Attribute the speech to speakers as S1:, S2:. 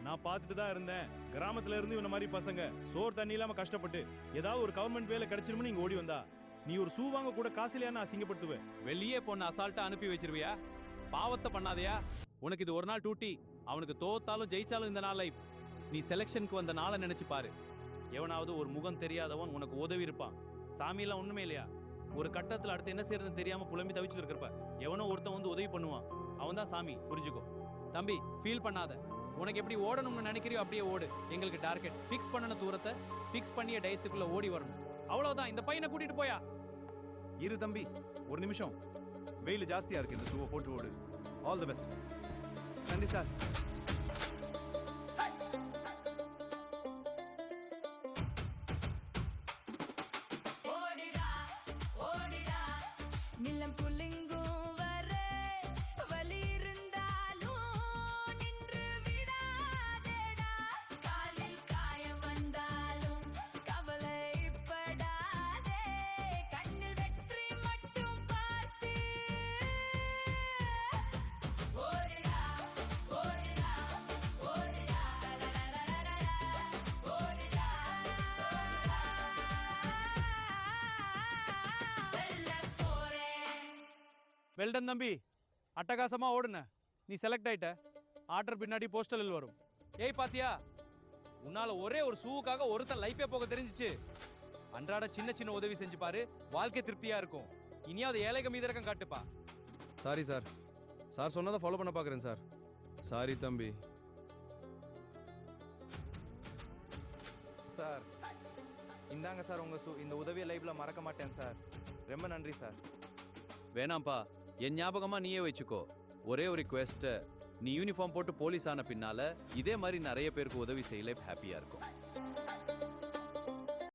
S1: நான் பார்த்துட்டு தான் இருந்தேன். கிராமத்துல இருந்து இவன மாதிரி பசங்க சோறு தண்ணி இல்லாம கஷ்டப்பட்டு ஏதாவது ஒரு கவர்மெண்ட் வேலை கிடைச்சிருமோ நீங்க ஓடி வந்தா நீ ஒரு ஷூ வாங்க கூட காசுலையான்னு அசிங்கப்படுத்துவ.
S2: வெளியே பொண்ணு அசால்ட்டா அனுப்பி வச்சிருவியா? பாவத்தை பண்ணாதயா? உனக்கு இது ஒரு நாள் டூட்டி. அவனுக்கு தோத்தாலும் ஜெயிச்சாலும் இந்த நாள் லைஃப். நீ செலெக்ஷனுக்கு வந்த நாளை நினைச்சு பாரு. எவனாவது ஒரு முகம் தெரியாதவன் உனக்கு உதவி இருப்பான். சாமியெல்லாம் ஒண்ணுமே இல்லையா? ஒரு கட்டத்துல அடுத்து என்ன செய்யறதுன்னு தெரியாம புலம்பி தவிச்சுட்டு இருக்கிறப்ப எவனோ ஒருத்தன் வந்து உதவி பண்ணுவான். அவன் தான் சாமி, புரிஞ்சுக்கோ. தம்பி, ஃபீல் பண்ணாத. உனக்கு எப்படி ஓடணும்னு நினைக்கிறியோ அப்படியே ஓடு. எங்களுக்கு டார்கெட் ஃபிக்ஸ் பண்ணன தூரத்தை ஃபிக்ஸ் பண்ணிய டயத்துக்குள்ள ஓடி வரணும். அவ்வளவுதான். இந்த பையனை கூட்டிட்டு போயா.
S1: இரு தம்பி, ஒரு நிமிஷம். வெயில் ஜாஸ்தியா இருக்கு, இந்த ஷூவை போட்டு ஓடு. All the best.
S2: நன்றி சார்.
S3: நிலம் குலுங்கும் வரை வலி இருந்தாலும் நின்று விடாதேடா. காலில் காயம் வந்தாலும் கவலைப்படாதே. கண்ணில் வெற்றி மட்டும் பார்த்து ஓடுடா ஓடுடா ஓடுடா ஓடுடா. வெல்லப் போறேன்.
S2: வெல்டன் தம்பி, அட்டகாசமா ஓடுன. நீ செலக்ட் ஆயிட்ட. ஆர்டர் பின்னாடி போஸ்டலில் வரும். ஏய் பாத்தியா, உன்னால ஒரே ஒரு ஷூவுக்காக ஒருத்தன் லைஃபே போக தெரிஞ்சிச்சு. அன்றாட சின்ன சின்ன உதவி செஞ்சு பாரு, வாழ்க்கை திருப்தியா இருக்கும். இனியாவது ஏழைக மீதரக்கம் காட்டுப்பா.
S1: Sorry sir. சார் சொன்னதை ஃபாலோ பண்ண பார்க்குறேன் சார். சாரி தம்பி.
S4: சார் இந்தாங்க சார் உங்க இந்த உதவியை லைஃப்ல மறக்க மாட்டேன் சார். ரொம்ப நன்றி சார்.
S2: வேணாம்ப்பா, என் ஞாபகமா நீயே வச்சுக்கோ. ஒரே ஒரு ரிக்வெஸ்ட், நீ யூனிஃபார்ம் போட்டு போலீஸ் ஆன பின்னால இதே மாதிரி நிறைய பேருக்கு உதவி செய்யல ஹாப்பியா இருக்கும்.